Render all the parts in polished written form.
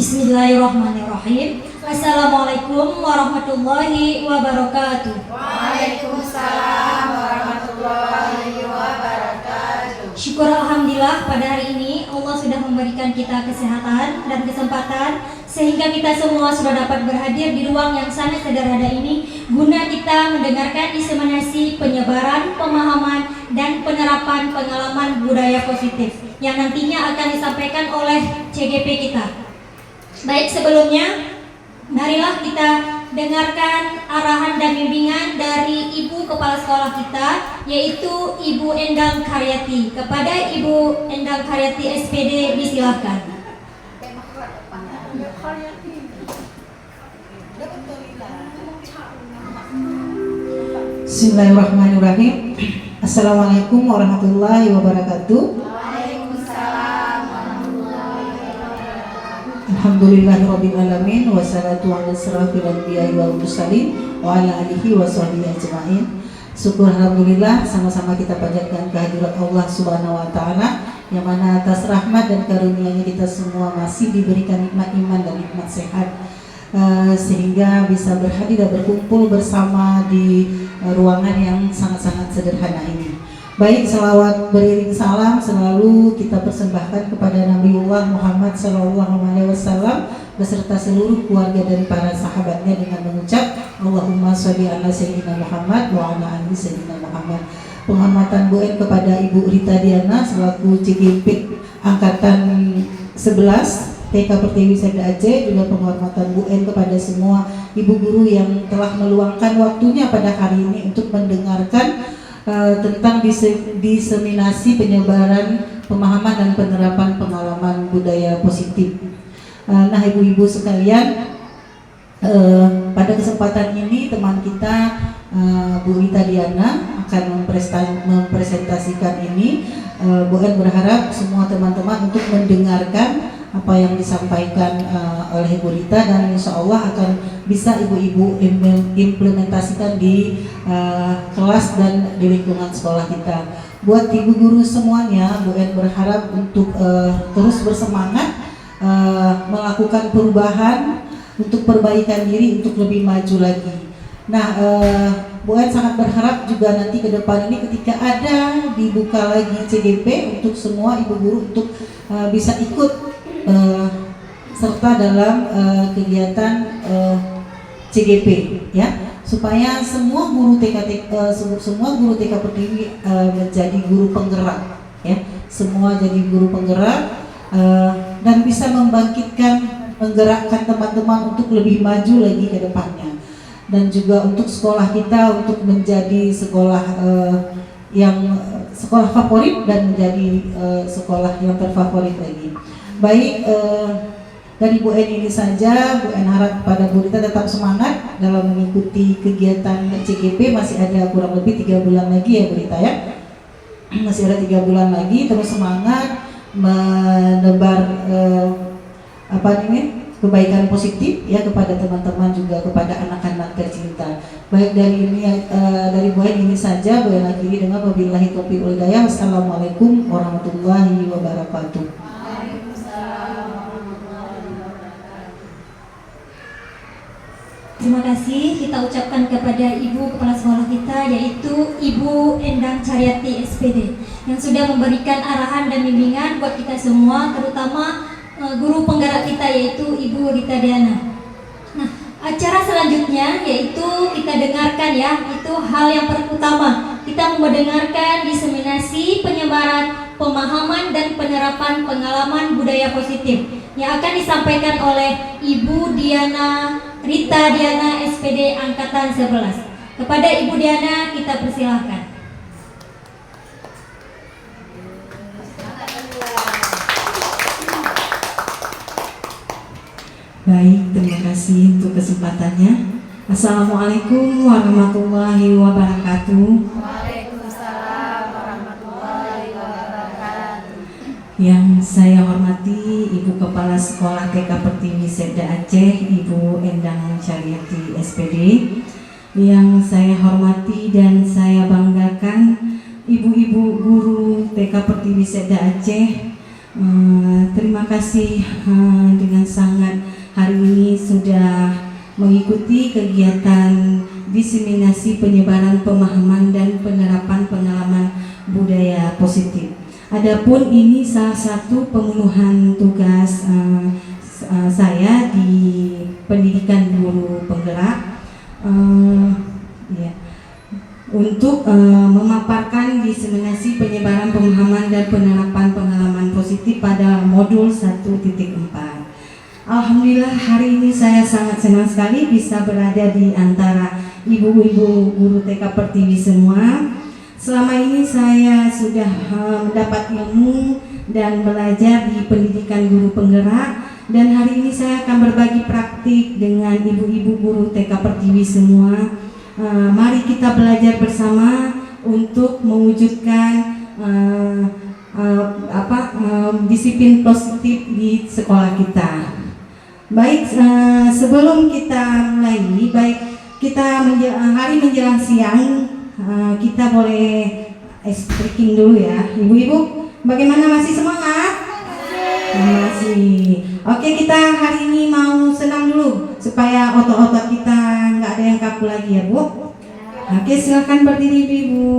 Bismillahirrahmanirrahim. Assalamualaikum warahmatullahi wabarakatuh. Waalaikumsalam warahmatullahi wabarakatuh. Syukur alhamdulillah pada hari ini Allah sudah memberikan kita kesehatan dan kesempatan sehingga kita semua sudah dapat berhadir di ruang yang sangat sederhana ini guna kita mendengarkan diseminasi penyebaran, pemahaman, dan penerapan pengalaman budaya positif yang nantinya akan disampaikan oleh CGP kita. Baik, sebelumnya marilah kita dengarkan arahan dan bimbingan dari Ibu Kepala Sekolah kita, yaitu Ibu Endang Karyati. Kepada Ibu Endang Karyati SPD disilahkan. Bismillahirrahmanirrahim. Assalamualaikum warahmatullahi wabarakatuh. Alhamdulillahirabbil alamin wassalatu ala asrofil anbiya'i wal mursalin wa ala alihi wa sahbihi ajmain. Syukur alhamdulillah sama-sama kita panjatkan kehadirat Allah Subhanahu wa taala yang mana atas rahmat dan karunia-Nya kita semua masih diberikan nikmat iman dan nikmat sehat sehingga bisa berhadir dan berkumpul bersama di ruangan yang sangat-sangat sederhana ini. Baik, selawat beriring salam selalu kita persembahkan kepada Nabiullah Muhammad SAW beserta seluruh keluarga dari para sahabatnya dengan mengucap Allahumma sholli ala sayyidina Muhammad wa ala ali sayyidina Muhammad. Penghormatan Bu En kepada Ibu Rita Diana selaku CGP angkatan 11 TK Pertiwi Sekda Aceh, juga penghormatan Bu En kepada semua ibu guru yang telah meluangkan waktunya pada hari ini untuk mendengarkan tentang diseminasi penyebaran pemahaman dan penerapan pengalaman budaya positif. Nah, ibu-ibu sekalian, pada kesempatan ini teman kita Bu Rita Diana akan mempresentasikan ini. Bu En berharap semua teman-teman untuk mendengarkan apa yang disampaikan oleh Ibu Rita dan insya Allah akan bisa ibu-ibu implementasikan di kelas dan di lingkungan sekolah kita. Buat ibu guru semuanya, Bu En berharap untuk terus bersemangat melakukan perubahan untuk perbaikan diri untuk lebih maju lagi. Nah, Bu En sangat berharap juga nanti ke depan ini ketika ada dibuka lagi CGP untuk semua ibu guru untuk bisa ikut serta dalam kegiatan CGP ya, supaya semua guru TK Pertiwi menjadi guru penggerak ya, semua jadi guru penggerak dan bisa menggerakkan teman-teman untuk lebih maju lagi ke depannya, dan juga untuk sekolah kita untuk menjadi sekolah yang sekolah favorit dan menjadi sekolah yang terfavorit lagi. Baik, dari Bu En ini saja. Bu En harap pada Bu Rita tetap semangat dalam mengikuti kegiatan CGP. Masih ada kurang lebih 3 bulan lagi ya Bu Rita ya. Masih ada 3 bulan lagi, terus semangat menebar kebaikan positif ya kepada teman-teman, juga kepada anak-anak tercinta. Baik, dari ini dari Bu En ini saja. Bu En akhiri dengan wabillahi taufiq wal hidayah. Wassalamualaikum warahmatullahi wabarakatuh. Terima kasih kita ucapkan kepada Ibu Kepala Sekolah kita, yaitu Ibu Endang Karyati SPD, yang sudah memberikan arahan dan bimbingan buat kita semua, terutama guru penggerak kita yaitu Ibu Rita Diana. Nah, acara selanjutnya yaitu kita dengarkan ya, itu hal yang pertama kita mendengarkan diseminasi penyebaran pemahaman dan penerapan pengalaman budaya positif yang akan disampaikan oleh Ibu Rita Diana SPD angkatan 11. Kepada Ibu Diana kita persilahkan. Baik, terima kasih untuk kesempatannya. Assalamualaikum warahmatullahi wabarakatuh. Waalaikumsalam warahmatullahi wabarakatuh. Yang saya hormati Ibu Kepala Sekolah TK Pertiwi Sekda Aceh, Ibu Endang Karyati SPD. Yang saya hormati dan saya banggakan ibu-ibu guru TK Pertiwi Sekda Aceh, Terima kasih dengan sangat hari ini sudah mengikuti kegiatan diseminasi penyebaran pemahaman dan penerapan pengalaman budaya positif. Adapun ini salah satu pemenuhan tugas saya di pendidikan guru penggerak untuk memaparkan diseminasi penyebaran pemahaman dan penerapan pengalaman positif pada modul 1.4. Alhamdulillah hari ini saya sangat senang sekali bisa berada di antara ibu-ibu guru TK Pertiwi semua. Selama ini saya sudah mendapat ilmu dan belajar di pendidikan guru penggerak, dan hari ini saya akan berbagi praktik dengan ibu-ibu guru TK Pertiwi semua. Mari kita belajar bersama untuk mewujudkan disiplin positif di sekolah kita. Baik, sebelum kita mulai, hari menjelang siang, kita boleh ice breaking dulu ya, ibu-ibu. Bagaimana, masih semangat? Masih. Oke, kita hari ini mau senam dulu supaya otot-otot kita nggak ada yang kaku lagi ya, Bu. Oke, silakan berdiri, Ibu.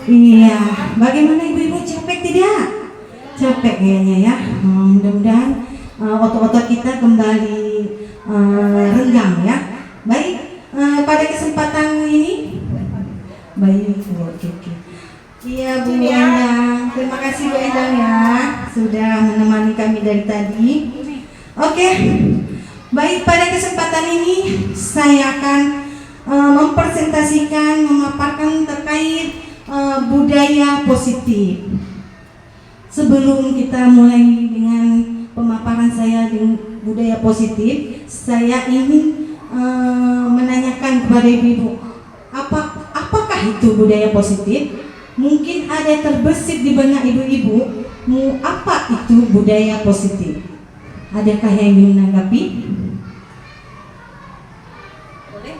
Iya, bagaimana ibu-ibu, capek tidak? Capek kayaknya ya. Mudah-mudahan otot-otot kita kembali renggang ya. Baik, pada kesempatan ini, baik, oke. Iya, Bu Endang, terima kasih Bu Endang ya sudah menemani kami dari tadi. Oke, baik, pada kesempatan ini saya akan mempresentasikan, memaparkan terkait budaya positif. Sebelum kita mulai dengan pemaparan saya dengan budaya positif, saya ingin menanyakan kepada ibu-ibu, apakah itu budaya positif? Mungkin ada terbesit di benak ibu-ibu, apa itu budaya positif? Adakah yang ingin menanggapi? Boleh,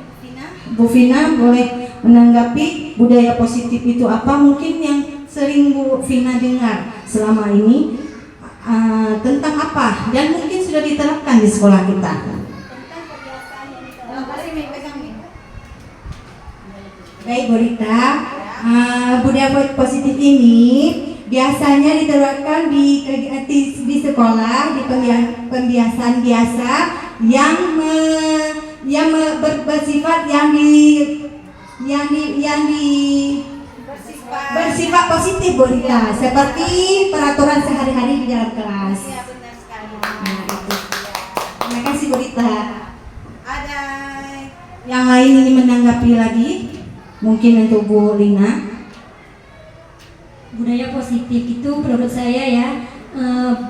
Bu Vina boleh menanggapi budaya positif itu apa? Mungkin yang sering Bu Vina dengar selama ini tentang apa, dan mungkin sudah diterapkan di sekolah kita. Baik, Bu Rita, budaya positif ini biasanya diterapkan di sekolah, di pembiasaan biasa yang bersifat yang bersifat positif Bu Rita, seperti peraturan sehari-hari di dalam kelas. Iya, benar sekali. Nah, itu. Terima kasih Bu Rita. Ada Yang lain ingin menanggapi lagi? Mungkin untuk Bu Lina. Budaya positif itu menurut saya ya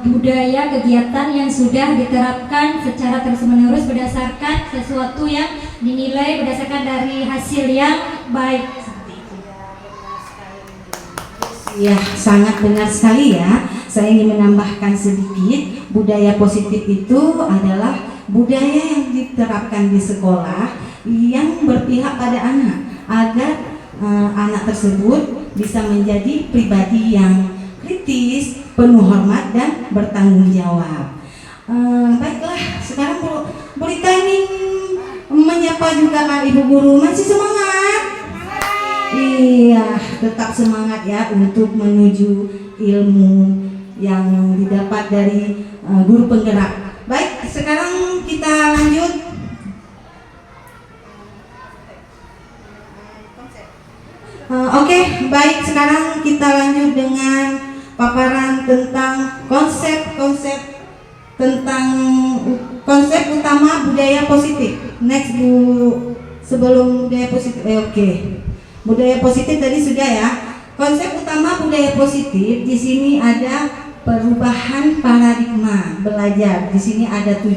budaya kegiatan yang sudah diterapkan secara terus-menerus berdasarkan sesuatu yang dinilai berdasarkan dari hasil yang baik. Ya, sangat benar sekali ya. Saya ingin menambahkan sedikit, budaya positif itu adalah budaya yang diterapkan di sekolah yang berpihak pada anak agar anak tersebut bisa menjadi pribadi yang kritis, penuh hormat dan bertanggung jawab. Baiklah, sekarang Bu Rita ingin menyapa juga Ibu Guru. Masih semangat? Iya, tetap semangat ya untuk menuju ilmu yang didapat dari guru penggerak. Baik, sekarang kita lanjut. Oke, baik, sekarang kita lanjut dengan paparan tentang konsep utama budaya positif. Next Bu, sebelum budaya positif. Oke. Budaya positif tadi sudah ya. Konsep utama budaya positif di sini ada perubahan paradigma belajar. Di sini ada 7.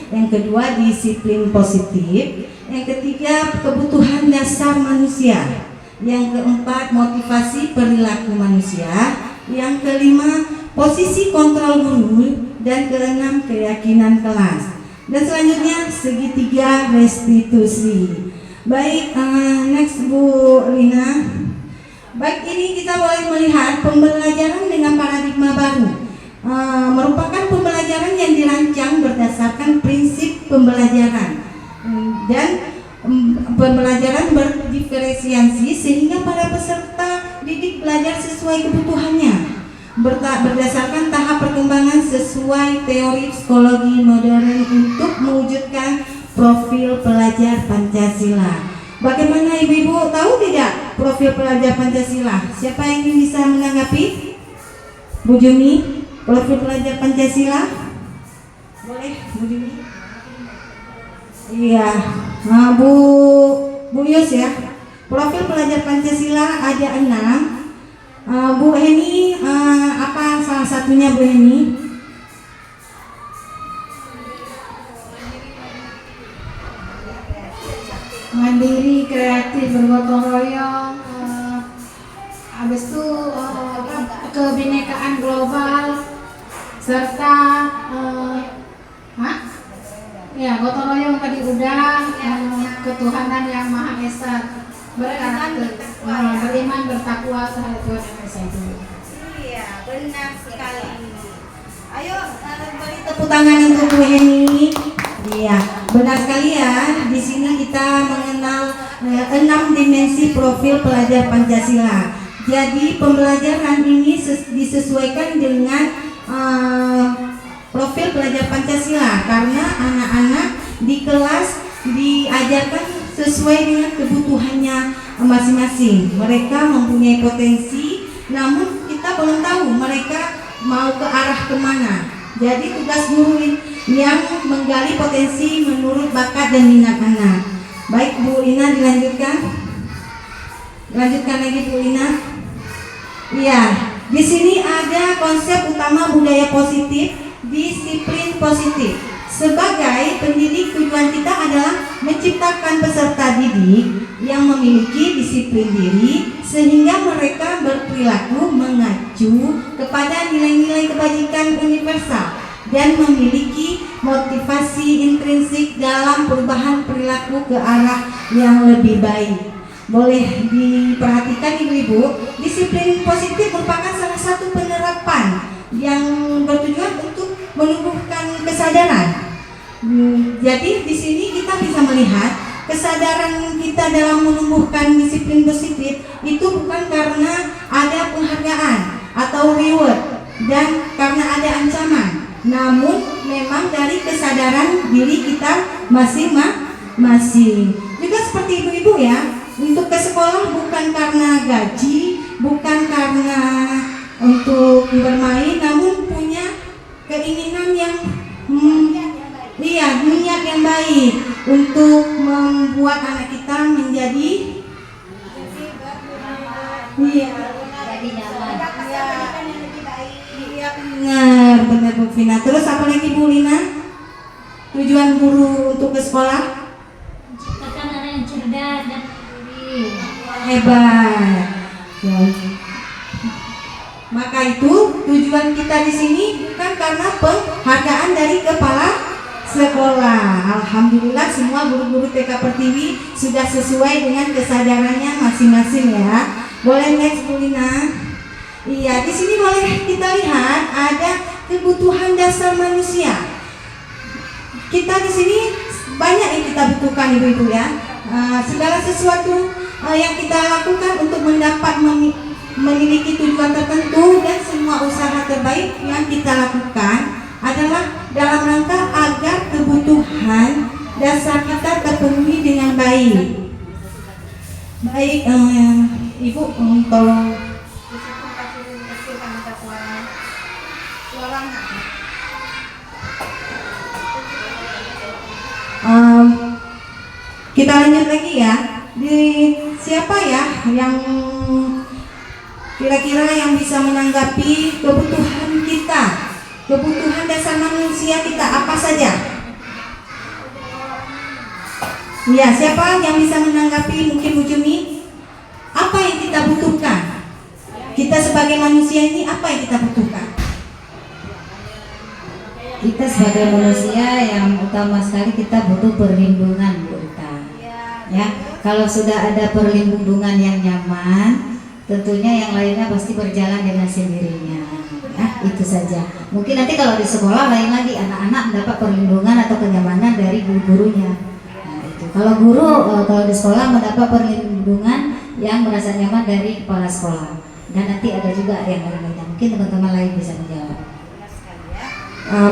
Yang kedua disiplin positif. Yang ketiga kebutuhan dasar manusia. Yang keempat motivasi perilaku manusia. Yang kelima posisi kontrol guru. Dan keenam keyakinan kelas. Dan selanjutnya segitiga restitusi. Baik, next Bu Lina. Baik, ini kita boleh melihat pembelajaran dengan paradigma baru. Merupakan pembelajaran yang dirancang berdasarkan prinsip pembelajaran dan pembelajaran berdiferensiasi sehingga para peserta didik belajar sesuai kebutuhannya. Berdasarkan tahap perkembangan sesuai teori psikologi modern untuk mewujudkan profil pelajar Pancasila. Bagaimana ibu-ibu, tahu tidak profil pelajar Pancasila? Siapa yang ingin bisa menanggapi? Bu Juni, profil pelajar Pancasila? Boleh, Bu Juni? Iya, nah, Bu Yus ya. Profil pelajar Pancasila ada 6. Bu Heni, apa salah satunya Bu Heni? mandiri, kreatif, bergotong royong, habis itu kebinekaan global, serta gotong royong tadi udah, ketuhanan yang maha esa, beriman, bertakwa terhadap Tuhan yang Maha Esa itu. Iya, benar sekali. Ayo beri Tepuk tangan untuk Bu Heni. Iya, benar sekali ya. Di sini kita mengenal 6 dimensi profil pelajar Pancasila. Jadi pembelajaran ini disesuaikan dengan profil pelajar Pancasila karena anak-anak di kelas diajarkan sesuai dengan kebutuhannya masing-masing. Mereka mempunyai potensi, namun kita belum tahu mereka mau ke arah kemana. Jadi tugas guru yang menggali potensi menurut bakat dan minat anak. Baik Bu Lina, dilanjutkan. Lanjutkan lagi Bu Lina. Iya, di sini ada konsep utama budaya positif, disiplin positif. Sebagai pendidik, tujuan kita adalah menciptakan peserta didik yang memiliki disiplin diri sehingga mereka berperilaku mengacu kepada nilai-nilai kebajikan universal dan memiliki motivasi intrinsik dalam perubahan perilaku ke arah yang lebih baik. Boleh diperhatikan ibu-ibu, disiplin positif merupakan salah satu penerapan yang bertujuan untuk menumbuhkan kesadaran. Jadi di sini kita bisa melihat kesadaran kita dalam menumbuhkan disiplin positif itu bukan karena ada penghargaan atau reward dan karena ada ancaman, namun memang dari kesadaran diri kita masing-masing. Juga seperti ibu-ibu ya, untuk ke sekolah bukan karena gaji bukan karena untuk bermain, namun punya keinginan yang niat yang baik untuk membuat anak kita menjadi Jadi nyaman. pendidikan yang lebih baik. Iya benar Bu Vina. Terus apa lagi Bu Lina? Tujuan guru untuk ke sekolah? Menciptakan anak yang cerdas dan mandiri. Hebat. Ya. Maka itu tujuan kita di sini bukan karena penghargaan dari kepala sekolah. Alhamdulillah semua guru-guru TK Pertiwi sudah sesuai dengan kesadarannya masing-masing ya. Boleh next Bu Lina? Iya, di sini boleh kita lihat ada kebutuhan dasar manusia. Kita di sini banyak yang kita butuhkan ibu-ibu ya. Segala sesuatu yang kita lakukan untuk mendapat memiliki tujuan tertentu dan semua usaha terbaik yang kita lakukan adalah dalam rangka agar kebutuhan dasar kita terpenuhi dengan baik. Baik, Ibu tolong. Kita lanjut lagi ya. Di siapa ya yang kira-kira yang bisa menanggapi kebutuhan kita, kebutuhan dasar manusia kita apa saja? Ya, siapa yang bisa menanggapi? Mungkin Bu Jumi. Apa yang kita butuhkan? Kita sebagai manusia ini apa yang kita butuhkan? Kita sebagai manusia yang utama sekali kita butuh perlindungan Bu Rita. Ya, kalau sudah ada perlindungan yang nyaman, tentunya yang lainnya pasti berjalan dengan sendirinya. Ya, itu saja. Mungkin nanti kalau di sekolah lain lagi, anak-anak mendapat perlindungan atau kenyamanan dari guru-gurunya. Nah, itu. Kalau guru kalau di sekolah mendapat perlindungan yang merasa nyaman dari kepala sekolah. Dan nanti ada juga yang lain-lainnya. Mungkin teman-teman lain bisa menjawab.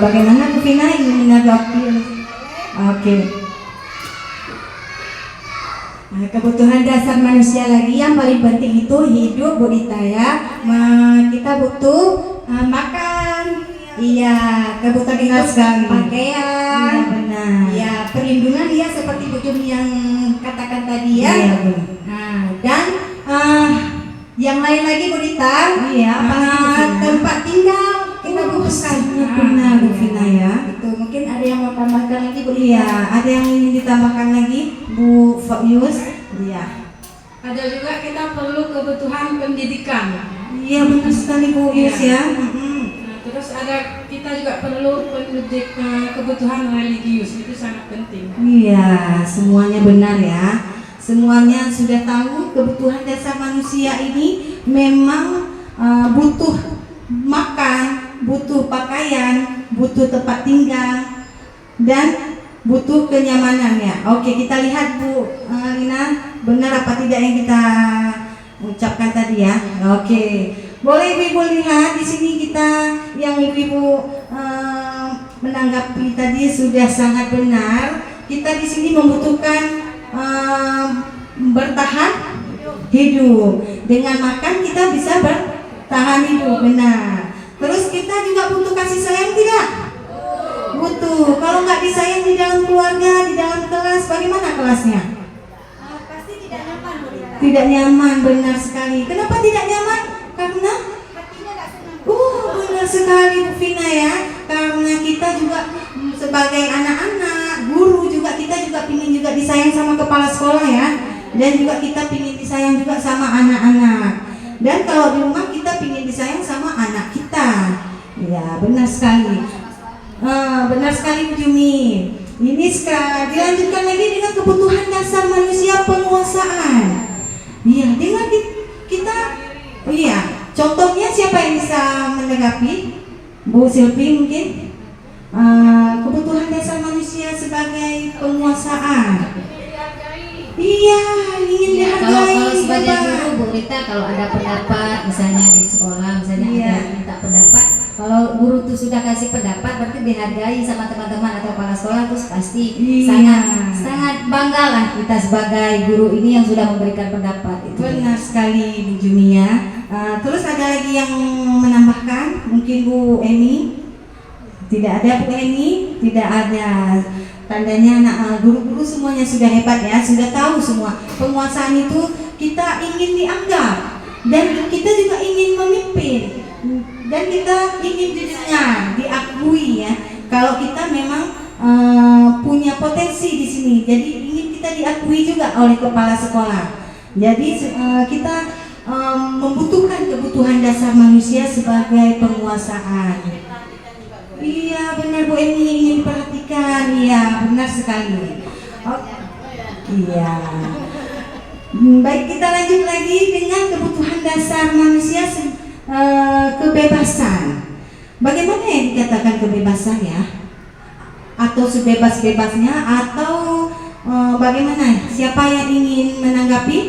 Bagaimana Bu Vina ingin menanggapi? Oke. Kebutuhan dasar manusia lagi yang paling penting itu hidup Bu Rita ya. Kita butuh makan, iya, kebutuhan Benar itu sekali. pakaian, Iya, benar. ya perlindungan ya seperti Bu Jumi yang katakan tadi ya. Iya, Bu. Dan yang lain lagi Bu Rita, Iya, apa lagi, Bu Vina? tempat tinggal kita butuhkan. Benar Bu Vina ya. Itu mungkin ada yang mau tambahkan lagi Bu Rita. Iya, ada yang ingin ditambahkan lagi Bu Yus? Iya. Ada juga kita perlu kebutuhan pendidikan. Iya benar sekali Bu Yus ya. Nah, terus ada kita juga perlu kebutuhan religius, itu sangat penting. Iya, semuanya benar ya. Semuanya sudah tahu kebutuhan dasar manusia ini memang butuh makan, butuh pakaian, butuh tempat tinggal, dan butuh kenyamanan ya. Oke, kita lihat Bu Lina, benar apa tidak yang kita ucapkan tadi ya. Oke, boleh ibu-ibu lihat di sini kita yang ibu-ibu menanggapi tadi sudah sangat benar. Kita di sini membutuhkan bertahan hidup. Dengan makan kita bisa bertahan hidup, benar. Terus kita juga butuh kasih sayang tidak? Butuh. Kalau nggak disayang di dalam keluarga, di dalam kelas, bagaimana kelasnya? Pasti tidak nyaman Bu Rita. Tidak nyaman, benar sekali. Kenapa tidak nyaman? Karena Hatinya nggak senang. benar sekali Bu Vina ya. Karena kita juga sebagai anak-anak, guru juga kita juga pingin juga disayang sama kepala sekolah ya. Dan juga kita pingin disayang juga sama anak-anak. Dan kalau di rumah kita pingin disayang sama anak kita. Ya, benar sekali. Benar sekali Bu Jumi. Ini sekarang dilanjutkan lagi dengan kebutuhan dasar manusia penguasaan. Iya, dengan kita. Iya, contohnya siapa yang bisa menanggapi? Bu Silvi mungkin. Kebutuhan dasar manusia sebagai penguasaan. Iya, ingin Kalau dihargai. sebagai Bapak. guru Bu Rita, kalau ada pendapat misalnya di sekolah misalnya Iya. ada minta pendapat, kalau guru itu Putu sudah kasih pendapat berarti dihargai sama teman-teman atau kepala sekolah, terus pasti Iya. sangat bangga lah kita sebagai guru ini yang sudah memberikan pendapat itu. Benar sekali Bu Jumi ya. Terus ada lagi yang menambahkan? Mungkin Bu Eni? Tidak ada Bu Eni? Tidak ada. Tandanya guru-guru semuanya sudah hebat ya, sudah tahu semua. Penguasaan itu kita ingin dianggap dan kita juga ingin memimpin dan kita ingin didengar, diakui ya. Kalau kita memang punya potensi di sini, jadi ingin kita diakui juga oleh kepala sekolah. Jadi kita membutuhkan kebutuhan dasar manusia sebagai penguasaan. Iya benar Bu Eni, ingin diperhatikan. Iya benar sekali. Oh, iya. Baik, kita lanjut lagi dengan kebutuhan dasar manusia, kebebasan. Bagaimana yang dikatakan kebebasan ya? Atau sebebas-bebasnya atau bagaimana? Siapa yang ingin menanggapi?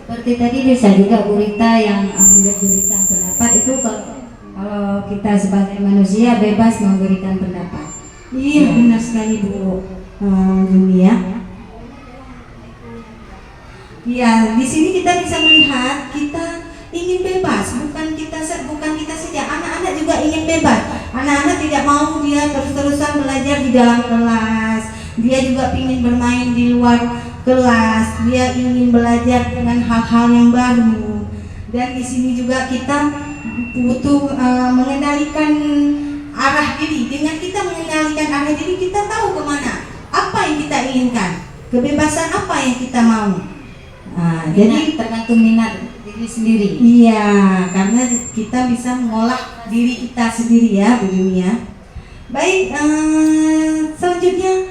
Seperti tadi bisa juga Bu Rita yang memberikan pendapat itu, kalau kita sebagai manusia bebas memberikan pendapat. Iya benar sekali Bu Jumi ya. Ya, di sini kita bisa melihat kita ingin bebas, bukan kita saja. Anak-anak juga ingin bebas. Anak-anak tidak mau dia terus-terusan belajar di dalam kelas. Dia juga ingin bermain di luar kelas. Dia ingin belajar dengan hal-hal yang baru. Dan di sini juga kita butuh mengendalikan arah diri. Dengan kita mengendalikan arah diri, kita tahu kemana, apa yang kita inginkan, kebebasan apa yang kita mau. Jadi tergantung minat diri sendiri. Iya, karena kita bisa mengolah diri kita sendiri ya Bu Yumi ya. Baik, selanjutnya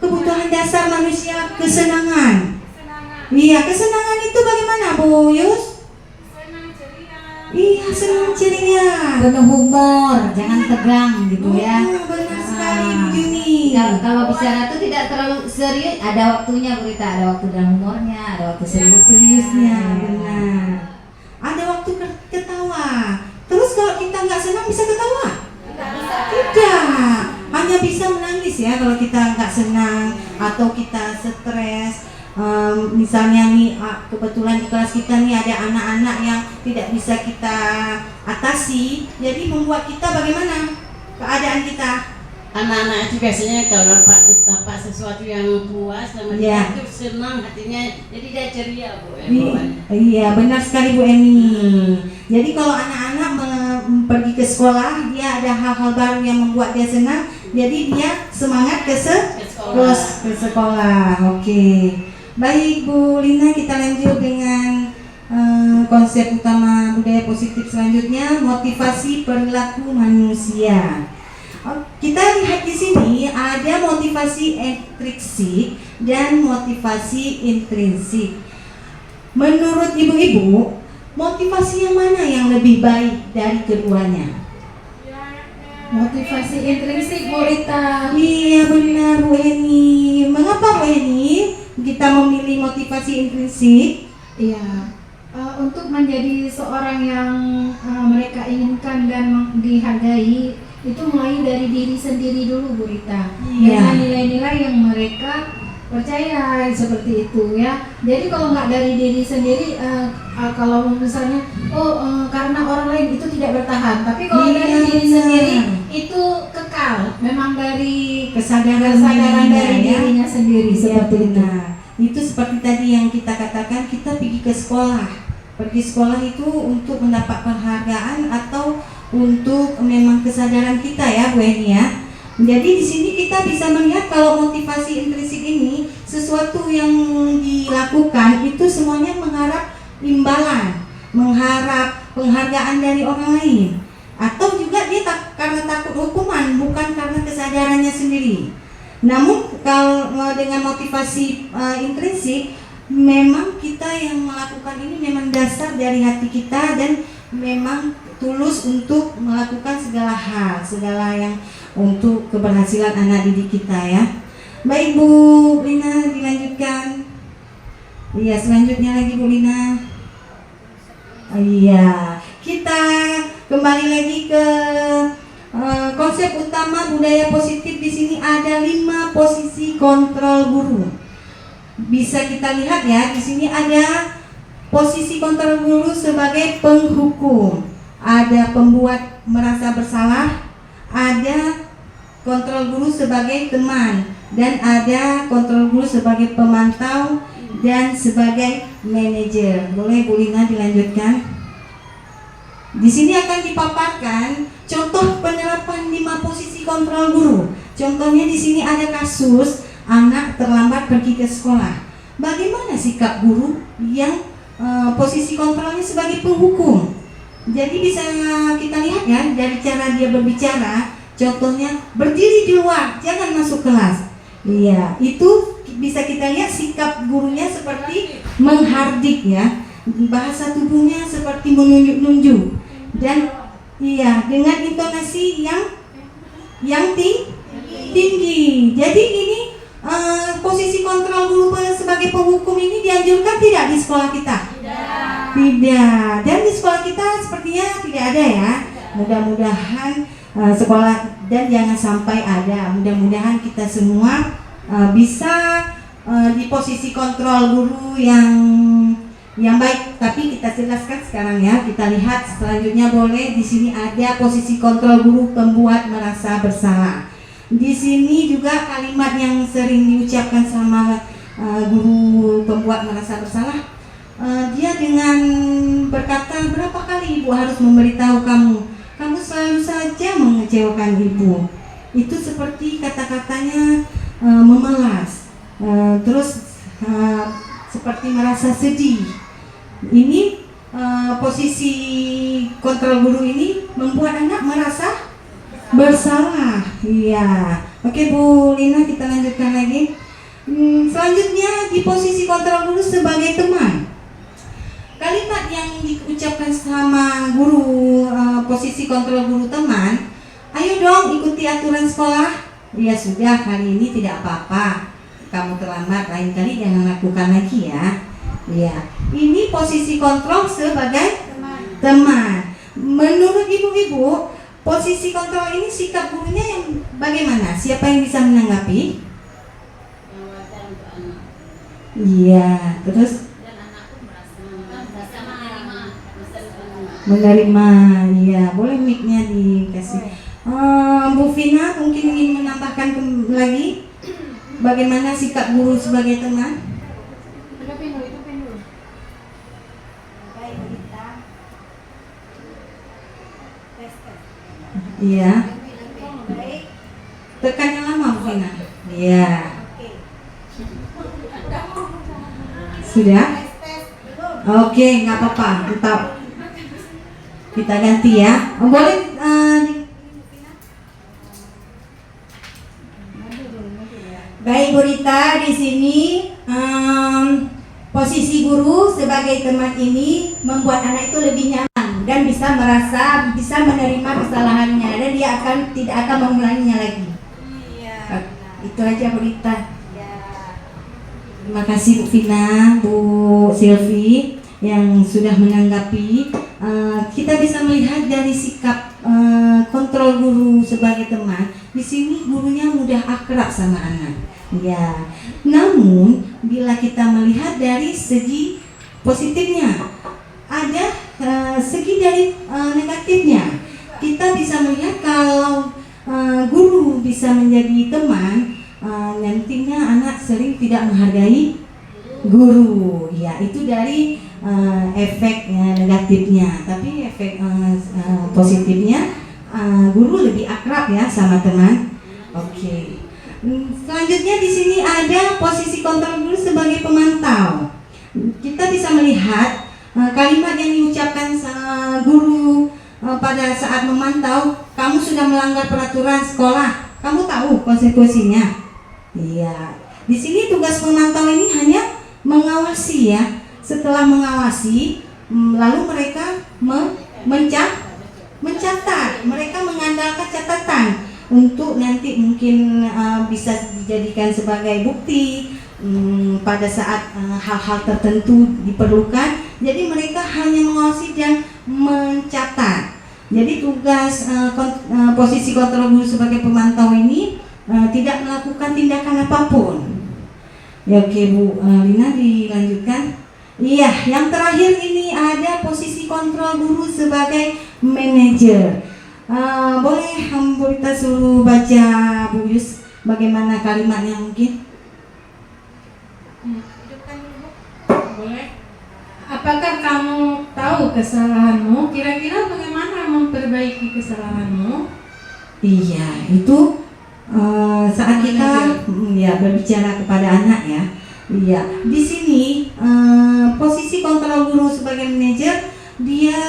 kebutuhan dasar manusia, kesenangan. Iya, kesenangan itu bagaimana Bu Yus? Iya, senang ceria, Penuh humor, jangan tegang gitu ya. benar sekali Bu Yumi. Kalau bicara itu tidak terlalu serius, ada waktunya Bu Rita, ada waktu dalam humornya, ada waktu serius-seriusnya. Benar. Ada waktu ketawa. Terus kalau kita nggak senang bisa ketawa? Tidak. Hanya bisa menangis ya kalau kita nggak senang atau kita stres. Misalnya nih kebetulan di kelas kita nih ada anak-anak yang tidak bisa kita atasi, jadi membuat kita bagaimana keadaan kita? Anak-anak itu biasanya kalau dapat sesuatu yang puas sama Iya. dia itu senang hatinya, jadi dia ceria Bu. Iya benar sekali Bu Eni. Jadi kalau anak-anak pergi ke sekolah, dia ada hal-hal baru yang membuat dia senang, jadi dia semangat ke sekolah. Oke. Baik Bu Lina, kita lanjut dengan konsep utama budaya positif selanjutnya, motivasi perilaku manusia. Kita lihat di sini ada motivasi ekstrinsik dan motivasi intrinsik. Menurut ibu-ibu, motivasi yang mana yang lebih baik dari keduanya? Motivasi intrinsik Bu Rita. Iya benar Bu Eni. Mengapa Bu Eni kita memilih motivasi intrinsik? Iya, untuk menjadi seorang yang mereka inginkan dan dihargai itu mulai dari diri sendiri dulu Bu Rita. Iya. Dengan nilai-nilai yang mereka percaya seperti itu ya. Jadi kalau nggak dari diri sendiri, kalau misalnya karena orang lain itu tidak bertahan, tapi kalau Iya, dari diri benar. sendiri itu kekal. Memang dari Kesadaran dari dirinya, ya. dirinya sendiri Iya seperti itu. benar. Itu seperti tadi yang kita katakan, kita pergi ke sekolah. Pergi sekolah itu untuk mendapat penghargaan atau untuk memang kesadaran kita ya Bu Eni ya. Jadi di sini kita bisa melihat kalau motivasi intrinsik ini sesuatu yang dilakukan itu semuanya mengharap imbalan, mengharap penghargaan dari orang lain, atau juga dia karena takut hukuman, bukan karena kesadarannya sendiri. Namun kalau dengan motivasi intrinsik, memang kita yang melakukan ini memang dasar dari hati kita dan memang tulus untuk melakukan segala hal, segala yang untuk keberhasilan anak didik kita ya. Baik Bu Lina, dilanjutkan. Iya, selanjutnya lagi Bu Lina. Iya, kita kembali lagi ke konsep utama budaya positif di sini ada 5 posisi kontrol guru. Bisa kita lihat ya, di sini ada posisi kontrol guru sebagai penghukum, ada pembuat merasa bersalah, ada kontrol guru sebagai teman, dan ada kontrol guru sebagai pemantau dan sebagai manajer. Boleh Bu Lina dilanjutkan? Di sini akan dipaparkan contoh penerapan 5 posisi kontrol guru. Contohnya di sini ada kasus anak terlambat pergi ke sekolah. Bagaimana sikap guru yang posisi kontrolnya sebagai penghukum? Jadi bisa kita lihat ya dari cara dia berbicara. Contohnya berdiri di luar, jangan masuk kelas. Iya, itu bisa kita lihat sikap gurunya seperti menghardik ya. Bahasa tubuhnya seperti menunjuk-nunjuk. Dan iya, dengan intonasi yang tinggi. Jadi ini posisi kontrol guru sebagai penghukum ini dianjurkan tidak di sekolah kita? Tidak. Dan di sekolah kita sepertinya tidak ada ya. Mudah-mudahan sekolah dan jangan sampai ada. Mudah-mudahan kita semua bisa di posisi kontrol guru yang baik. Tapi kita jelaskan sekarang ya. Kita lihat selanjutnya boleh. Di sini ada posisi kontrol guru pembuat merasa bersalah. Di sini juga kalimat yang sering diucapkan sama guru pembuat merasa bersalah. Dia dengan berkata, berapa kali ibu harus memberitahu kamu? Kamu selalu saja mengecewakan ibu. Itu seperti kata-katanya memelas. Terus seperti merasa sedih. Ini posisi kontrol guru ini membuat anak merasa bersalah. Iya. Oke Bu Lina, kita lanjutkan lagi. Selanjutnya di posisi kontrol guru sebagai teman. Kalimat yang diucapkan sama guru posisi kontrol guru teman, ayo dong ikuti aturan sekolah. Ya sudah, hari ini tidak apa-apa. Kamu terlambat, lain kali jangan lakukan lagi ya. Ya, ini posisi kontrol sebagai teman. Menurut ibu-ibu, posisi kontrol ini sikap gurunya yang bagaimana? Siapa yang bisa menanggapi? Iya, terus menerima. Iya, boleh mic-nya dikasih. Bu Vina mungkin ingin menambahkan lagi bagaimana sikap guru sebagai teman? Iya. Tekan yang lama Bu Vina. Iya. Sudah? Oke, nggak apa-apa. Kita ganti ya. Boleh Baik Bu Rita, di sini posisi guru sebagai teman ini membuat anak itu lebih nyaman dan bisa menerima kesalahannya dan dia tidak akan mengulanginya lagi. Itu aja Bu Rita. terima kasih Bu Vina, Bu Silvi yang sudah menanggapi. Kita bisa melihat dari sikap kontrol guru sebagai teman. Di sini gurunya mudah akrab sama anak. Ya, namun bila kita melihat dari segi positifnya, ada segi dari negatifnya. Kita bisa melihat kalau guru bisa menjadi teman, nantinya anak sering tidak menghargai guru. Ya, itu dari efek negatifnya. Tapi efek positifnya, guru lebih akrab ya sama teman. Oke. Selanjutnya di sini ada posisi kontrol guru sebagai pemantau. Kita bisa melihat kalimat yang diucapkan guru pada saat memantau, kamu sudah melanggar peraturan sekolah, kamu tahu konsekuensinya. Iya. Di sini tugas pemantau ini hanya mengawasi ya. Setelah mengawasi, lalu mereka mencatat, mereka mengandalkan catatan untuk nanti mungkin bisa dijadikan sebagai bukti pada saat hal-hal tertentu diperlukan. Jadi mereka hanya mengawasi dan mencatat. Jadi tugas posisi kontrol guru sebagai pemantau ini tidak melakukan tindakan apapun. Ya oke Bu Lina, dilanjutkan. Iya, yang terakhir ini ada posisi kontrol guru sebagai manajer. Boleh Bu Rita suruh baca Bu Yus bagaimana kalimatnya mungkin? Boleh. Apakah kamu tahu kesalahanmu? Kira-kira bagaimana memperbaiki kesalahanmu? Iya, itu saat kita ya berbicara kepada anak ya. Iya, di sini posisi kontrol guru sebagai manajer, dia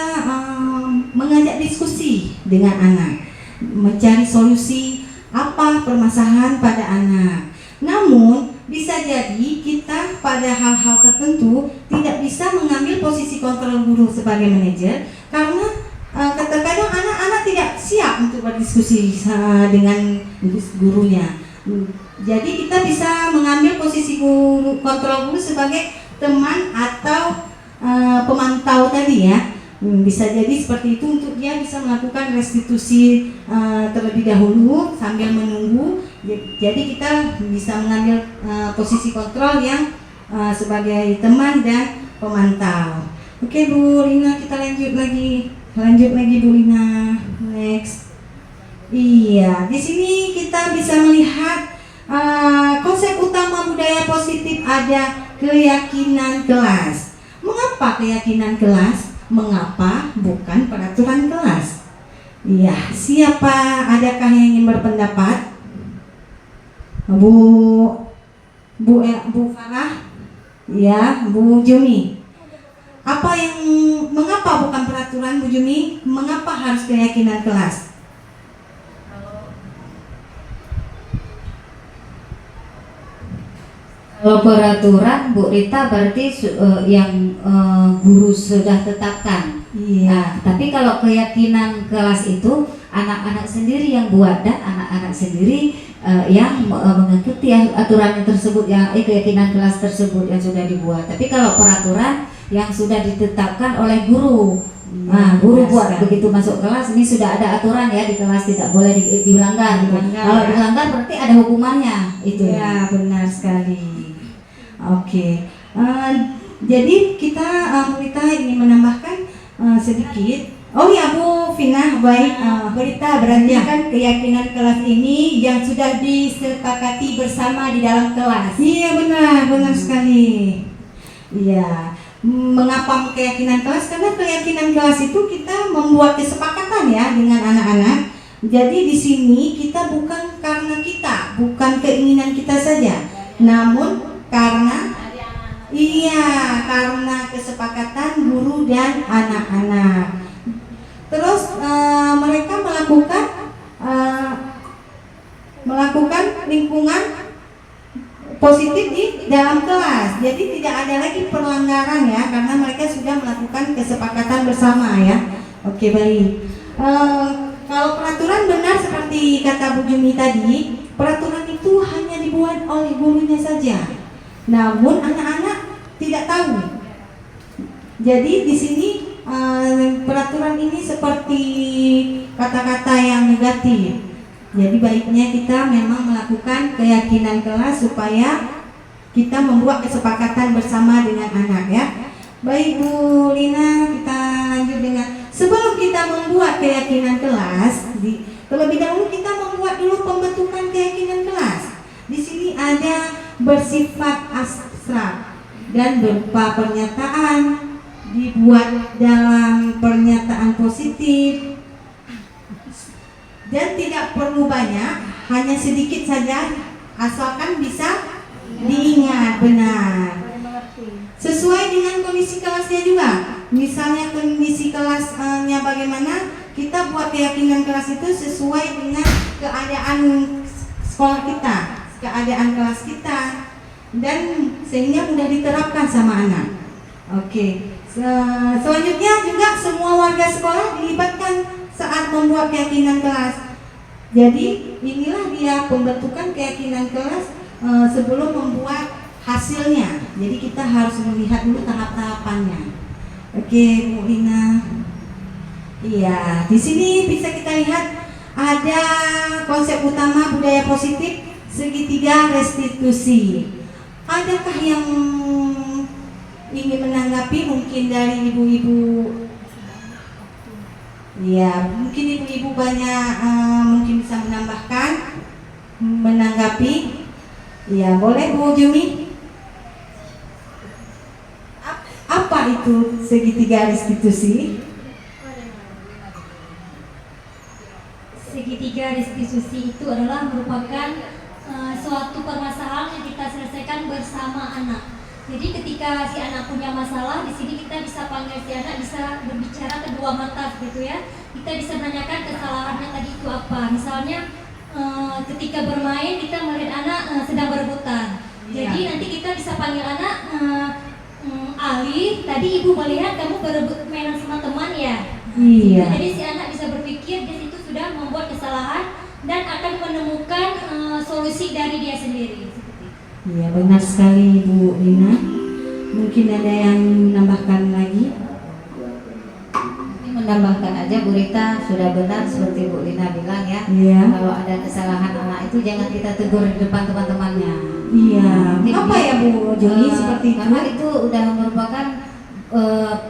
mengajak diskusi dengan anak, mencari solusi apa permasalahan pada anak. Namun bisa jadi kita pada hal-hal tertentu tidak bisa mengambil posisi kontrol guru sebagai manajer karena terkadang anak-anak tidak siap untuk berdiskusi dengan gurunya. Jadi kita bisa mengambil posisi kontrol guru sebagai teman atau pemantau tadi ya. Bisa jadi seperti itu untuk dia bisa melakukan restitusi terlebih dahulu sambil menunggu. Jadi kita bisa mengambil posisi kontrol yang sebagai teman dan pemantau. Oke Bu Lina, kita lanjut lagi Bu Lina. Next. Iya, di sini kita bisa melihat konsep utama budaya positif ada keyakinan kelas. Mengapa keyakinan kelas? Mengapa bukan peraturan kelas? Iya, siapa adakah yang ingin berpendapat? Bu Farah, ya, Bu Jumi. Mengapa bukan peraturan Bu Jumi? Mengapa harus keyakinan kelas? Kalau peraturan Bu Rita berarti yang guru sudah tetapkan. Iya. Nah, tapi kalau keyakinan kelas itu anak-anak sendiri yang buat dan anak-anak sendiri yang mengikuti aturan tersebut, yang keyakinan kelas tersebut yang sudah dibuat. Tapi kalau peraturan yang sudah ditetapkan oleh guru, nah guru buat begitu masuk kelas, ini sudah ada aturan ya di kelas, tidak boleh dilanggar. Kalau dilanggar berarti ada hukumannya itu. Ya, benar sekali. Oke. Jadi kita Rita ingin menambahkan sedikit. Oh ya Bu Vina, baik. Berita berarti kan keyakinan kelas ini yang sudah disepakati bersama di dalam kelas. Iya benar sekali. Iya. Mengapa keyakinan kelas? Karena keyakinan kelas itu kita membuat kesepakatan ya dengan anak-anak. Jadi di sini kita bukan karena kita, bukan keinginan kita saja, namun karena kesepakatan guru dan anak-anak. Terus mereka melakukan lingkungan positif di dalam kelas. Jadi tidak ada lagi perlanggaran ya, karena mereka sudah melakukan kesepakatan bersama ya. Oke, baik. Kalau peraturan benar seperti kata Bu Jumi tadi, peraturan itu hanya dibuat oleh gurunya saja. Namun anak-anak tidak tahu. Jadi di sini peraturan ini seperti kata-kata yang negatif. Jadi baiknya kita memang melakukan keyakinan kelas supaya kita membuat kesepakatan bersama dengan anak ya. Baik Bu Lina, kita lanjut dengan sebelum kita membuat keyakinan kelas, terlebih dahulu kita membuat dulu pembentukan keyakinan kelas. Di sini ada bersifat abstrak dan berupa pernyataan, dibuat dalam pernyataan positif dan tidak perlu banyak, hanya sedikit saja asalkan bisa diingat benar. Sesuai dengan kondisi kelasnya juga. Misalnya kondisi kelasnya bagaimana, kita buat keyakinan kelas itu sesuai dengan keadaan sekolah kita, keadaan kelas kita, dan sehingga mudah diterapkan sama anak. Oke. Selanjutnya juga semua warga sekolah dilibatkan saat membuat keyakinan kelas. Jadi inilah dia pembentukan keyakinan kelas sebelum membuat hasilnya. Jadi kita harus melihat dulu tahap-tahapannya. Oke, Bu Lina. Iya, di sini bisa kita lihat ada konsep utama budaya positif segitiga restitusi. Adakah yang ingin menanggapi mungkin dari ibu-ibu? Ya, mungkin ibu-ibu banyak mungkin bisa menanggapi. Ya, boleh Bu Jumi. Apa itu segitiga restitusi? Segitiga restitusi itu adalah merupakan suatu permasalahan yang kita selesaikan bersama anak. Jadi ketika si anak punya masalah, di sini kita bisa panggil si anak, bisa berbicara kedua mata gitu ya. Kita bisa menanyakan kesalahannya tadi itu apa. Misalnya ketika bermain kita melihat anak sedang berebutan. Jadi nanti kita bisa panggil anak, Ali, tadi ibu melihat kamu berebut mainan sama teman ya. Iya. Jadi si anak bisa berpikir di situ sudah membuat kesalahan dan akan menemukan solusi dari dia sendiri. Iya, benar sekali Bu Lina. Mungkin ada yang menambahkan lagi? Ini menambahkan aja Bu Rita, sudah benar seperti Bu Lina bilang ya. Iya. Kalau ada kesalahan anak itu jangan kita tegur di depan teman-temannya. Iya. Nanti Apa dia- ya Bu Joni seperti itu? Karena itu udah merupakan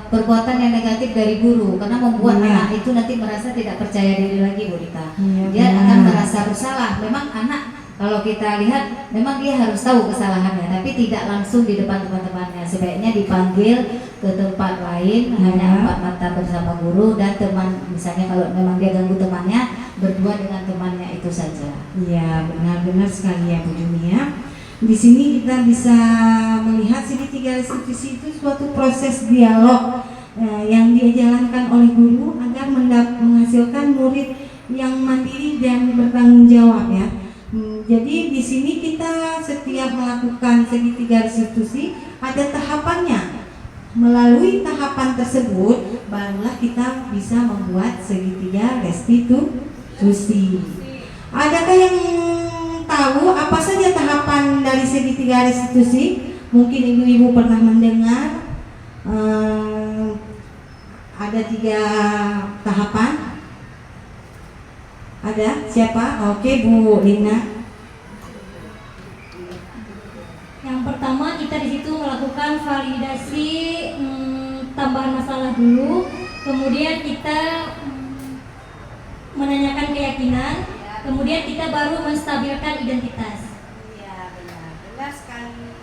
perbuatan yang negatif dari guru, karena membuat Iya. anak itu nanti merasa tidak percaya diri lagi Bu Rita. Iya, Dia benar. akan merasa bersalah. Memang anak kalau kita lihat memang dia harus tahu kesalahannya, tapi tidak langsung di depan teman-temannya. Sebaiknya dipanggil ke tempat lain, hanya empat mata bersama guru dan teman. Misalnya kalau memang dia ganggu temannya, berdua dengan temannya itu saja. Iya, benar-benar sekali ya Bu Jumi ya. Di sini kita bisa melihat segitiga restitusi itu suatu proses dialog yang dijalankan oleh guru agar menghasilkan murid yang mandiri dan bertanggung jawab ya. Jadi di sini kita setiap melakukan segitiga restitusi ada tahapannya. Melalui tahapan tersebut barulah kita bisa membuat segitiga restitusi. Adakah yang tahu apa saja tahapan dari segitiga restitusi? Mungkin ibu-ibu pernah mendengar ada 3 tahapan. Ada siapa? Oke, Bu Lina. Yang pertama kita di situ melakukan validasi tambahan masalah dulu, kemudian kita menanyakan keyakinan, kemudian kita baru menstabilkan identitas. Iya, benar sekali.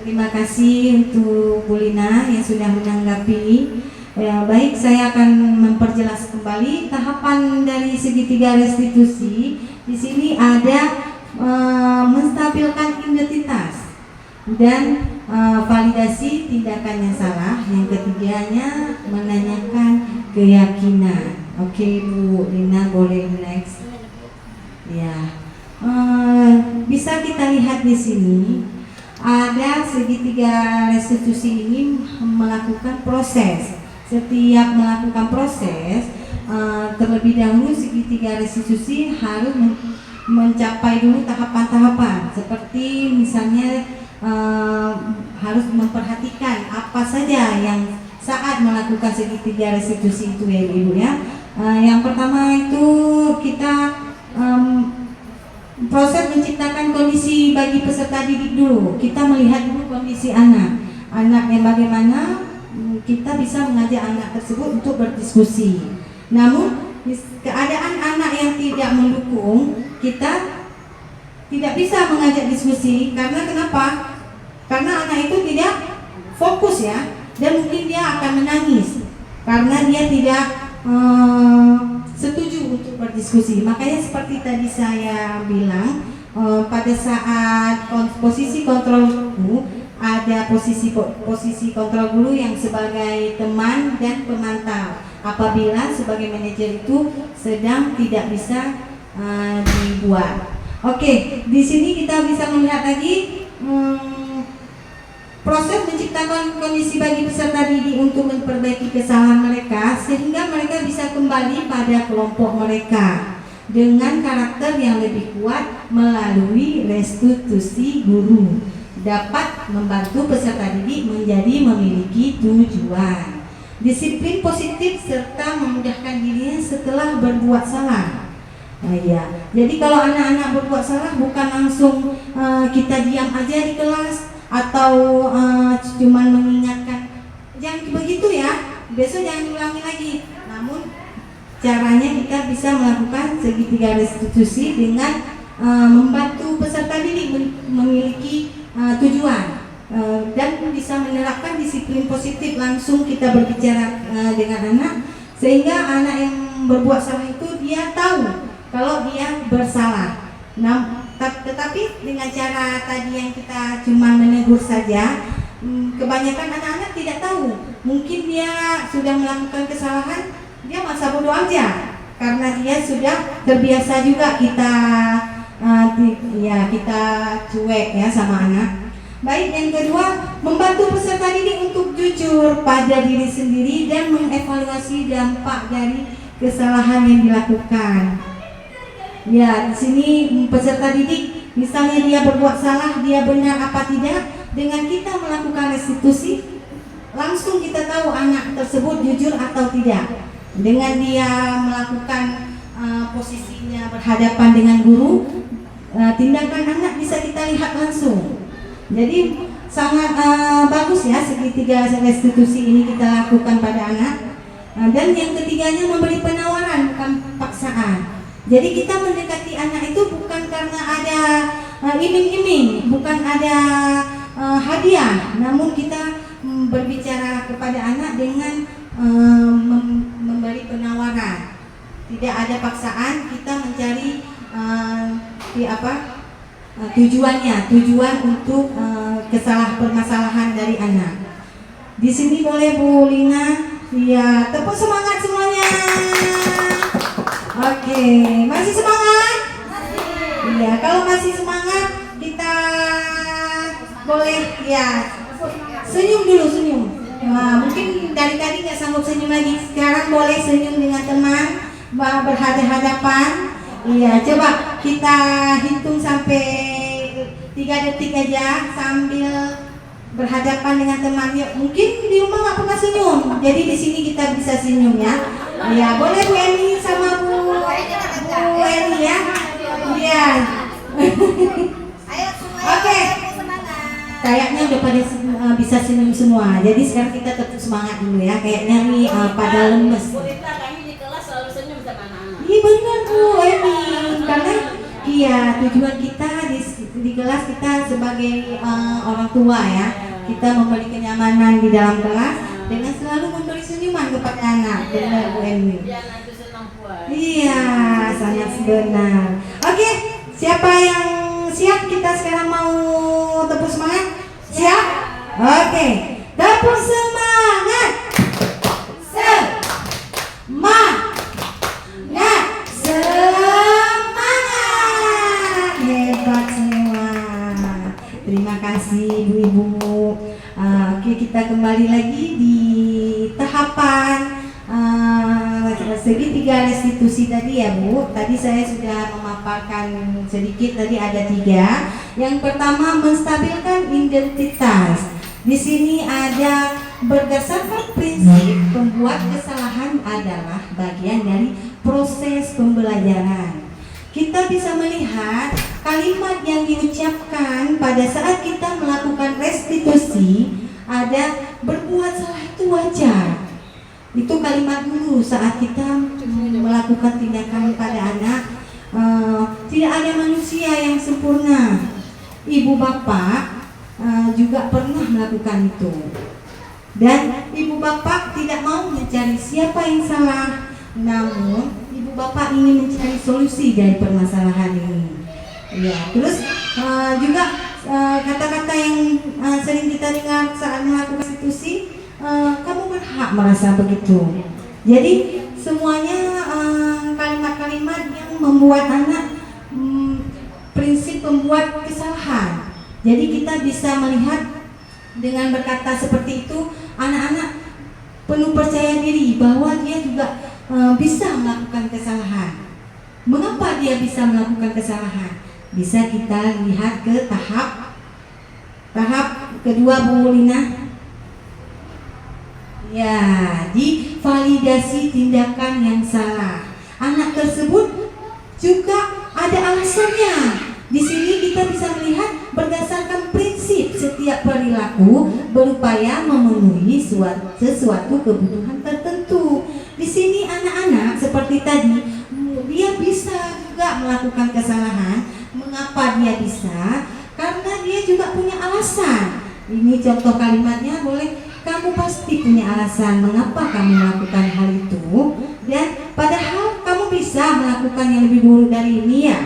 Terima kasih untuk Bu Lina yang sudah menanggapi. Ya, baik, saya akan memperjelas kembali tahapan dari segitiga restitusi. Di sini ada menstabilkan identitas dan validasi tindakan yang salah. Yang ketiganya menanyakan keyakinan. Oke, Bu Lina boleh next. Ya, bisa kita lihat di sini ada segitiga restitusi ini melakukan proses. Setiap melakukan proses, terlebih dahulu segitiga restitusi harus mencapai dulu tahapan-tahapan. Seperti misalnya harus memperhatikan apa saja yang saat melakukan segitiga restitusi itu ya Ibu ya. Yang pertama itu kita proses menciptakan kondisi bagi peserta didik dulu. Kita melihat dulu kondisi anaknya bagaimana, kita bisa mengajak anak tersebut untuk berdiskusi. Namun keadaan anak yang tidak mendukung, kita tidak bisa mengajak diskusi. Karena kenapa? Karena anak itu tidak fokus ya, dan mungkin dia akan menangis karena dia tidak setuju untuk berdiskusi. Makanya seperti tadi saya bilang, pada saat posisi kontrol guru, ada posisi kontrol guru yang sebagai teman dan pemantau apabila sebagai manajer itu sedang tidak bisa dibuat. Oke, di sini kita bisa melihat lagi proses menciptakan kondisi bagi peserta didik untuk memperbaiki kesalahan mereka sehingga mereka bisa kembali pada kelompok mereka dengan karakter yang lebih kuat melalui restitusi guru, dapat membantu peserta didik menjadi memiliki tujuan. disiplin positif serta memudahkan dirinya setelah berbuat salah. Nah, ya. Jadi kalau anak-anak berbuat salah bukan langsung kita diam aja di kelas atau cuman mengingatkan jangan begitu ya, besok jangan ulangi lagi. Namun caranya kita bisa melakukan segitiga restitusi dengan membantu peserta didik memiliki tujuan dan bisa menerapkan disiplin positif. Langsung kita berbicara dengan anak sehingga anak yang berbuat salah itu dia tahu kalau dia bersalah. Nah, tetapi dengan cara tadi yang kita cuma menegur saja, kebanyakan anak-anak tidak tahu. Mungkin dia sudah melakukan kesalahan, dia masa bodoh aja karena dia sudah terbiasa juga kita kita cuek ya sama anak. Baik, yang kedua, membantu peserta didik untuk jujur pada diri sendiri dan mengevaluasi dampak dari kesalahan yang dilakukan. Ya, di sini peserta didik misalnya dia berbuat salah, dia benar apa tidak, dengan kita melakukan restitusi langsung kita tahu anak tersebut jujur atau tidak. Dengan dia melakukan posisinya berhadapan dengan guru, tindakan anak bisa kita lihat langsung. Jadi sangat bagus ya segitiga restitusi ini kita lakukan pada anak. Dan yang ketiganya memberi penawaran bukan paksaan. Jadi kita mendekati anak itu bukan karena ada iming-iming, bukan ada hadiah, namun kita berbicara kepada anak dengan memberi penawaran. Tidak ada paksaan, kita mencari tujuan untuk permasalahan dari anak. Di sini boleh Bu Lina, ya tepuk semangat semuanya. Oke, masih semangat? Iya, kalau masih semangat kita boleh ya senyum dulu, senyum. Nah, mungkin dari tadi nggak sanggup senyum lagi, sekarang boleh senyum dengan teman berhadapan. Iya, coba kita hitung sampai 3 detik aja sambil berhadapan dengan teman. Ya, mungkin di rumah nggak pernah senyum, jadi di sini kita bisa senyum ya. Ya, boleh Bu Eni sama Bu Eni ya. Iya. Oke. Kayaknya udah pada bisa senyum semua. Jadi sekarang kita tetap semangat dulu ya. Kayaknya nih pada lemes. Kami di kelas selalu senyum sama anak-anak. Iya benar Bu Eni. Karena iya tujuan kita di kelas kita sebagai orang tua ya. Kita memberi kenyamanan di dalam kelas dengan selalu memberi senyuman kepada anak. Benar Bu Eni. Biar nanti senang puas. Iya, sangat benar. Oke, siapa yang siap? Kita sekarang mau tepuk semangat. Siap? Oke, tepuk semangat. Semangat. Hebat semua. Terima kasih ibu-ibu. Oke, kita kembali lagi di tahapan segitiga restitusi tadi ya Bu. Tadi saya sudah memaparkan sedikit, tadi ada 3. Yang pertama, menstabilkan identitas. Di sini ada berdasarkan prinsip pembuat kesalahan adalah bagian dari proses pembelajaran. Kita bisa melihat kalimat yang diucapkan pada saat kita melakukan restitusi ada berbuat salah itu wajar. Itu kalimat dulu saat kita melakukan tindakan pada anak. Tidak ada manusia yang sempurna. Ibu bapak juga pernah melakukan itu. Dan ibu bapak tidak mau mencari siapa yang salah, namun ibu bapak ingin mencari solusi dari permasalahan ini. Ya, terus juga kata-kata yang sering kita dengar saat melakukan restitusi, kamu berhak merasa begitu. Jadi semuanya kalimat-kalimat yang membuat anak prinsip pembuat kesalahan. Jadi kita bisa melihat dengan berkata seperti itu, anak-anak penuh percaya diri bahwa dia juga bisa melakukan kesalahan. Mengapa dia bisa melakukan kesalahan? Bisa kita lihat ke tahap kedua Bu Lina. Ya, divalidasi tindakan yang salah. Anak tersebut juga ada alasannya. Di sini kita bisa melihat berdasarkan prinsip setiap perilaku berupaya memenuhi sesuatu kebutuhan tertentu. Di sini anak-anak seperti tadi, dia bisa juga melakukan kesalahan. Mengapa dia bisa? Karena dia juga punya alasan. Ini contoh kalimatnya, boleh, kamu pasti punya alasan mengapa kamu melakukan hal itu, dan padahal kamu bisa melakukan yang lebih buruk dari ini ya.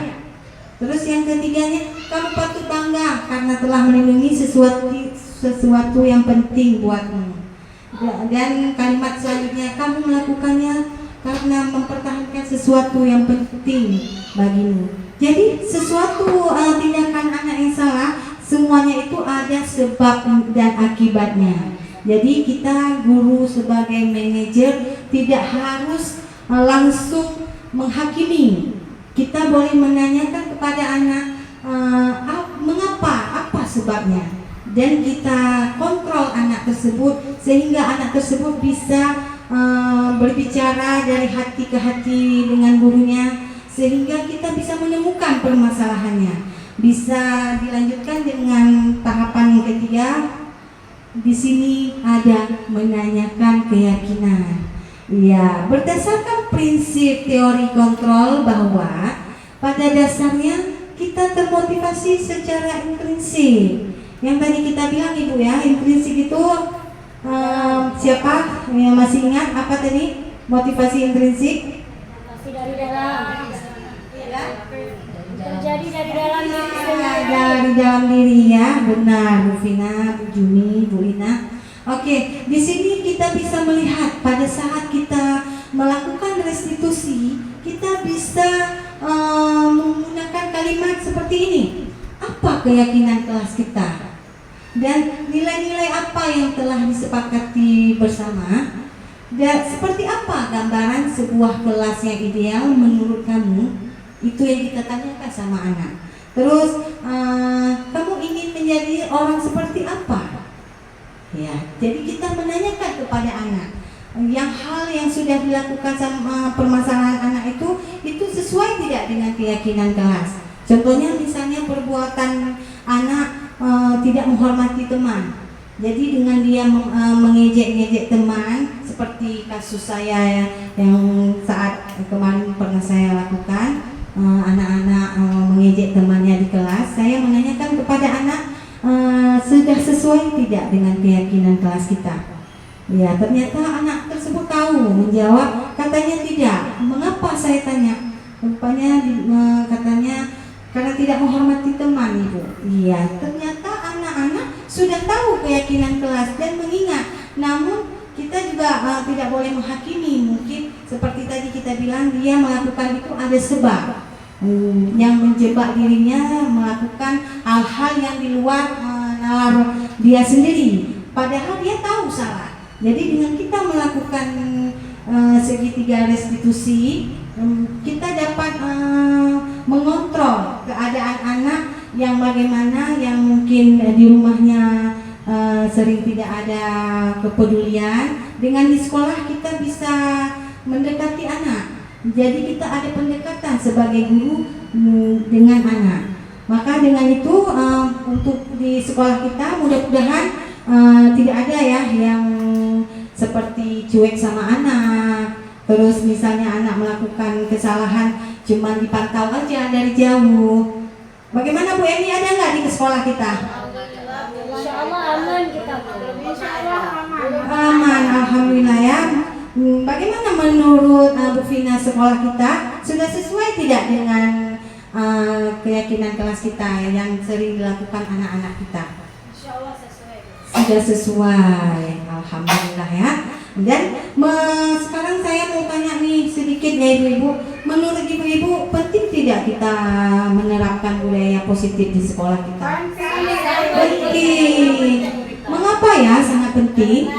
Terus yang ketiganya, kamu patut bangga karena telah melindungi sesuatu yang penting buatmu. Dan kalimat selanjutnya, kamu melakukannya karena mempertahankan sesuatu yang penting bagimu. Jadi sesuatu tindakan anak yang salah, semuanya itu ada sebab dan akibatnya. Jadi kita guru sebagai manajer tidak harus langsung menghakimi. Kita boleh menanyakan kepada anak mengapa, apa sebabnya, dan kita kontrol anak tersebut sehingga anak tersebut bisa berbicara dari hati ke hati dengan gurunya, sehingga kita bisa menemukan permasalahannya. Bisa dilanjutkan dengan tahapan yang ketiga. Di sini ada menanyakan keyakinan. Ya, berdasarkan prinsip teori kontrol bahwa pada dasarnya kita termotivasi secara intrinsik. Yang tadi kita bilang Ibu ya, intrinsik itu siapa yang masih ingat apa tadi motivasi intrinsik? Motivasi dari dalam, terjadi dari dalam diri sendiri. Dari dalam diri ya, benar Bu Vina, Bu Juni, Bu Ina. Oke, di sini kita bisa melihat pada saat kita melakukan restitusi, kita bisa menggunakan kalimat seperti ini. Apa keyakinan kelas kita? Dan nilai-nilai apa yang telah disepakati bersama? Dan seperti apa gambaran sebuah kelas yang ideal menurut kamu? Itu yang kita tanyakan sama anak. Terus kamu ingin menjadi orang seperti apa? Ya, jadi kita menanyakan kepada anak yang hal yang sudah dilakukan sama permasalahan anak itu sesuai tidak dengan keyakinan kelas. Contohnya misalnya perbuatan anak tidak menghormati teman. Jadi dengan dia mengejek-ngejek teman, seperti kasus saya yang saat kemarin pernah saya lakukan, anak-anak mengejek temannya di kelas, saya menanyakan kepada anak, sudah sesuai tidak dengan keyakinan kelas kita? Ya, ternyata anak tersebut tahu menjawab, katanya tidak. Mengapa saya tanya? Rupanya katanya karena tidak menghormati teman, Ibu. Iya, ternyata anak-anak sudah tahu keyakinan kelas dan mengingat. Namun kita juga tidak boleh menghakimi. Mungkin seperti tadi kita bilang, dia melakukan itu ada sebab yang menjebak dirinya melakukan hal-hal yang di luar nalar dia sendiri, padahal dia tahu salah. Jadi dengan kita melakukan segitiga restitusi, kita dapat mengontrol keadaan anak yang bagaimana, yang mungkin di rumahnya sering tidak ada kepedulian. Dengan di sekolah kita bisa mendekati anak. Jadi kita ada pendekatan sebagai guru dengan anak. Maka dengan itu untuk di sekolah kita mudah-mudahan tidak ada ya yang seperti cuek sama anak. Terus misalnya anak melakukan kesalahan cuma dipantau aja dari jauh. Bagaimana Bu Eni, ada nggak di sekolah kita? Insya Allah aman kita. Insya Allah aman. Aman, alhamdulillah ya. Bagaimana menurut Bu Vina, sekolah kita sudah sesuai tidak dengan keyakinan kelas kita yang sering dilakukan anak-anak kita? Insya Allah sesuai. Sudah sesuai, alhamdulillah ya. Dan sekarang saya mau tanya nih sedikit ya Ibu-Ibu, menurut Ibu-Ibu penting tidak kita menerapkan budaya positif di sekolah kita? Penting. Mengapa ya sangat penting?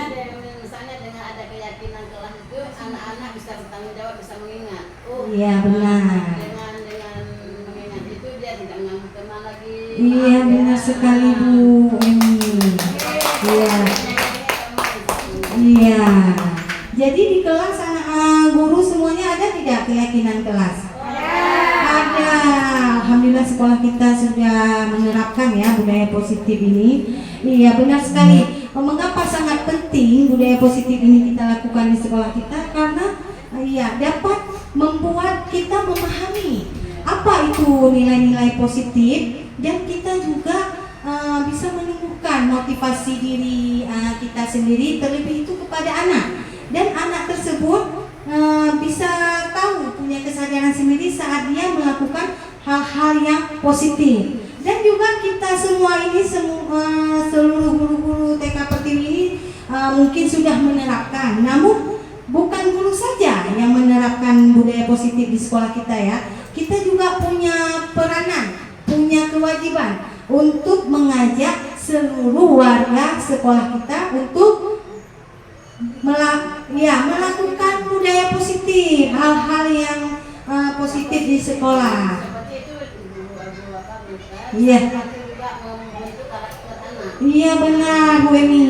Iya benar. Dengan mengingat itu dia tidak mengganggu teman lagi. Iya benar sekali Bu Eni. Iya. Iya. kelas anak guru semuanya ada tidak keyakinan kelas? Ada. Alhamdulillah sekolah kita sudah menerapkan ya budaya positif ini. Iya benar sekali. Mengapa sangat penting budaya positif ini kita lakukan di sekolah kita? Karena ya dapat membuat kita memahami apa itu nilai-nilai positif, dan kita juga bisa menumbuhkan motivasi diri kita sendiri, terlebih itu kepada anak, dan anak tersebut bisa tahu, punya kesadaran sendiri saat dia melakukan hal-hal yang positif. Dan juga kita semua ini seluruh guru-guru TK Pertiwi ini mungkin sudah menerapkan, namun bukan guru saja yang menerapkan budaya positif di sekolah kita ya. Kita juga punya peranan, punya kewajiban untuk mengajak seluruh warga sekolah kita untuk melakukan budaya positif, hal-hal yang positif di sekolah. Seperti itu dulu apa Ustaz? Iya. Juga membentuk karakter anak. Iya benar Bu Emi.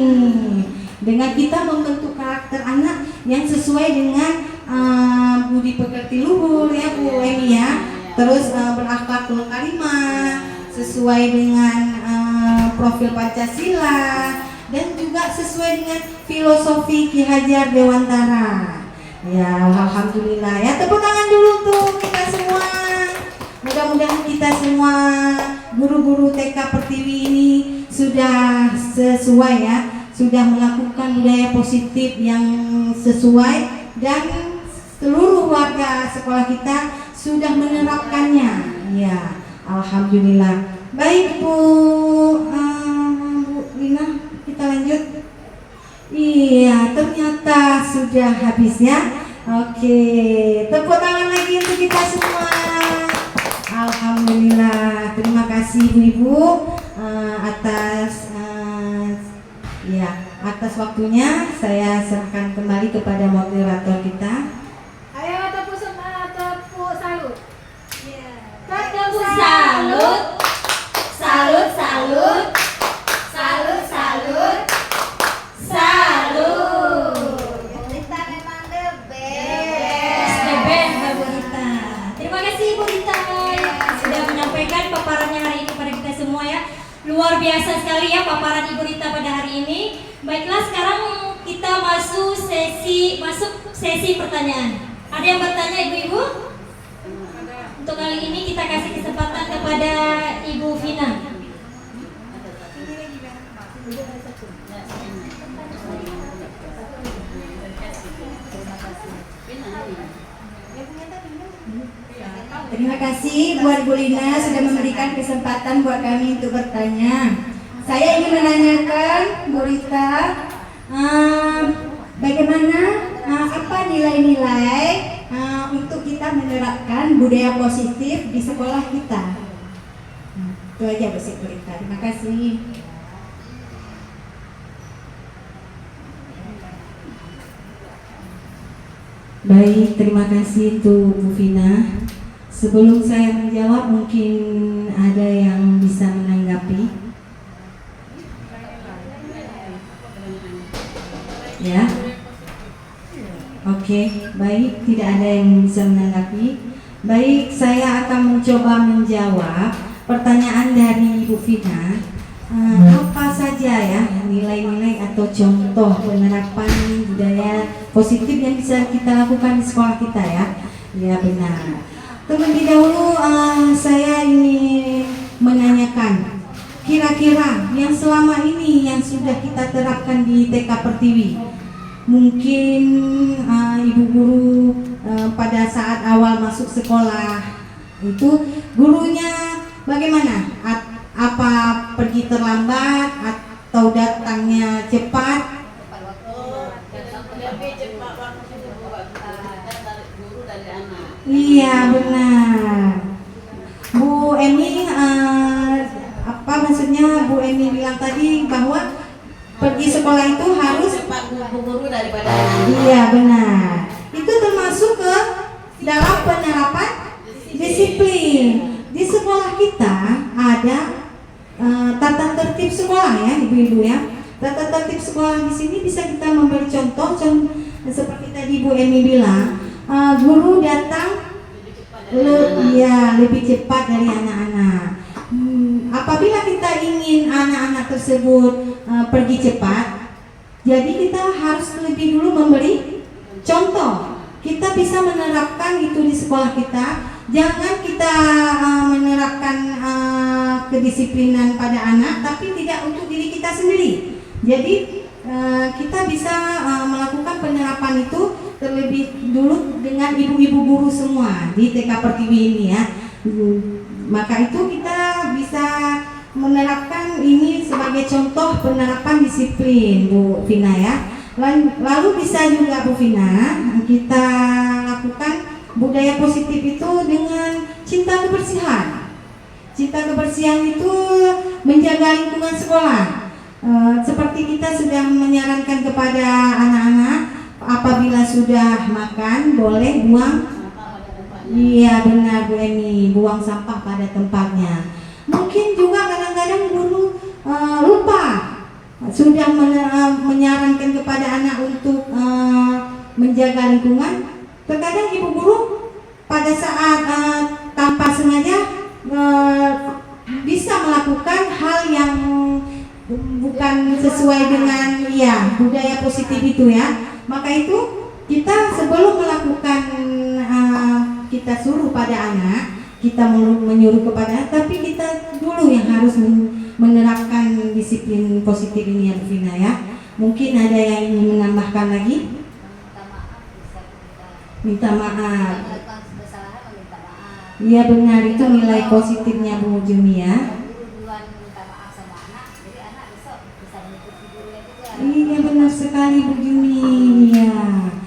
Dengan kita membentuk karakter anak yang sesuai dengan budi pekerti luhur ya Bu Emi ya. Terus berakhlakul karimah, sesuai dengan profil Pancasila, dan juga sesuai dengan filosofi Ki Hajar Dewantara. Ya alhamdulillah ya, tepuk tangan dulu untuk kita semua. Mudah-mudahan kita semua guru-guru TK Pertiwi ini sudah sesuai ya, sudah melakukan budaya positif yang sesuai, dan seluruh warga sekolah kita sudah menerapkannya. Ya, alhamdulillah. Baik Bu Lina, kita lanjut. Iya, ternyata sudah habis ya. Oke, tepuk tangan lagi untuk kita semua. Alhamdulillah, terima kasih Ibu atas atas waktunya. Saya serahkan kembali kepada moderator kita. Ayo tepuk semangat, tepuk salut. Tepuk salut. Salut, salut. Salut, salut. Salut. Kita memang the best. The best, Bu Rita. Terima kasih Bu Rita yang sudah menyampaikan paparannya hari ini kepada kita semua ya. Luar biasa sekali ya paparan Ibu Rita pada hari ini. Baiklah, sekarang kita masuk sesi pertanyaan. Ada yang bertanya Ibu-ibu? Untuk kali ini kita kasih kesempatan kepada Ibu Vina. Terima kasih buat Bu Lina sudah memberikan kesempatan buat kami untuk bertanya. Saya ingin menanyakan Bu Rita, bagaimana apa nilai-nilai untuk kita menerapkan budaya positif di sekolah kita? Itu aja Bu Rita. Terima kasih. Baik, terima kasih untuk Bu Vina. Sebelum saya menjawab, mungkin ada yang bisa menanggapi. Ya. Oke, baik, tidak ada yang bisa menanggapi. Baik, saya akan mencoba menjawab pertanyaan dari Bu Vina. Apa saja ya nilai-nilai atau contoh penerapan budaya positif yang bisa kita lakukan di sekolah kita ya? Ya benar. Terlebih dahulu saya ingin menanyakan, kira-kira yang selama ini yang sudah kita terapkan di TK Pertiwi, mungkin ibu guru pada saat awal masuk sekolah itu gurunya bagaimana? Apa pergi terlambat atau datangnya cepat? Lebih cepat waktu guru dari anak. Iya benar. Bu Emi, apa maksudnya Bu Emi bilang tadi bahwa pergi sekolah itu harus cepat guru daripada anak. Iya benar. Itu termasuk ke dalam penerapan disiplin. Di sekolah kita ada tata tertib sekolah ya ibu-ibu ya. Tata tertib sekolah di sini bisa kita memberi contoh seperti tadi Bu Emi bilang, guru datang lebih cepat dari anak-anak. Apabila kita ingin anak-anak tersebut pergi cepat, jadi kita harus lebih dulu memberi contoh. Kita bisa menerapkan itu di sekolah kita. Jangan kita menerapkan kedisiplinan pada anak, tapi tidak untuk diri kita sendiri. Jadi kita bisa melakukan penerapan itu terlebih dulu dengan ibu-ibu guru semua di TK Pertiwi ini ya. Maka itu kita bisa menerapkan ini sebagai contoh penerapan disiplin Bu Vina ya. Lalu bisa juga Bu Vina kita lakukan budaya positif itu dengan cinta kebersihan. Cinta kebersihan itu menjaga lingkungan sekolah. Seperti kita sudah menyarankan kepada anak-anak, apabila sudah makan boleh buang. Iya benar Bu Emi, buang sampah pada tempatnya. Mungkin juga kadang-kadang guru lupa sudah menyarankan kepada anak untuk menjaga lingkungan. Terkadang ibu guru pada saat tanpa sengaja bisa melakukan hal yang bukan sesuai dengan budaya positif itu ya. Maka itu kita sebelum melakukan kita suruh pada anak, kita menyuruh kepada, tapi kita dulu yang harus menerapkan disiplin positif ini ya Bu Vina ya. Mungkin ada yang ingin menambahkan lagi? Minta maaf. Iya benar, itu nilai positifnya Bu Jumi ya. Iya benar sekali Bu Jumi. Iya.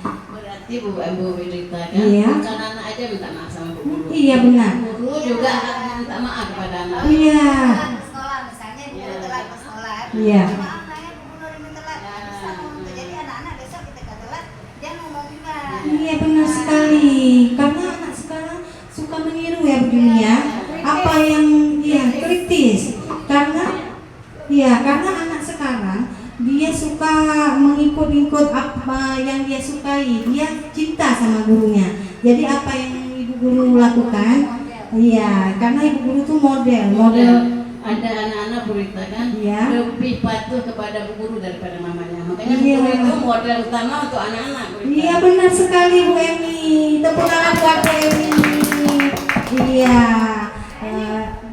Berarti Bu Widrita kan Iya. bukan anak aja minta maaf sama Bu Guru. Iya benar. Guru juga akan minta maaf kepada anak. Iya. Sekolah misalnya ibu telat ke sekolah. Iya. Maaf nanya Bu Guru udah telat. Bisa ngomong. Jadi anak-anak besok kita telat, dia ngomong juga. Iya benar sekali. Karena anak sekarang suka meniru ya Bu Jumi ya. Apa yang kritis. Karena anak sekarang dia suka mengikut-ikut apa yang dia sukai. Dia cinta sama gurunya. Jadi apa yang ibu guru lakukan, karena ibu guru tuh model. Ada anak-anak Bu Rita kan Iya. lebih patuh kepada Bu Guru daripada mamanya. Makanya Iya. Bu Guru itu model utama untuk anak-anak Bu Rita. Iya benar sekali Bu Emi. Tepuk tangan buat Bu Emi. Iya.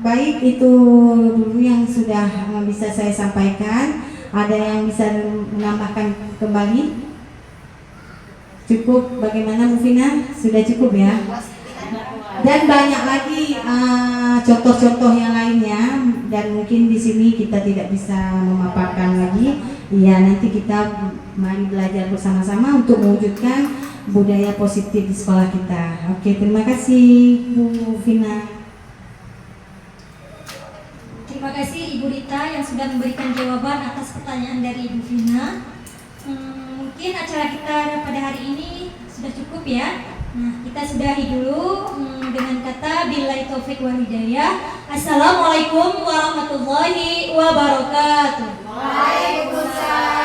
Baik, itu dulu yang sudah bisa saya sampaikan. Ada yang bisa menambahkan kembali? Cukup? Bagaimana Bu Vina? Sudah cukup ya? Dan banyak lagi contoh-contoh yang lainnya, dan mungkin di sini kita tidak bisa memaparkan lagi. Iya, nanti kita mari belajar bersama-sama untuk mewujudkan budaya positif di sekolah kita. Oke, terima kasih Bu Vina. Terima kasih Ibu Rita yang sudah memberikan jawaban atas pertanyaan dari Ibu Vina. Mungkin acara kita pada hari ini sudah cukup ya. Nah, kita sudahi dulu dengan kata billahi taufik wal hidayah. Assalamualaikum warahmatullahi wabarakatuh. Waalaikumsalam.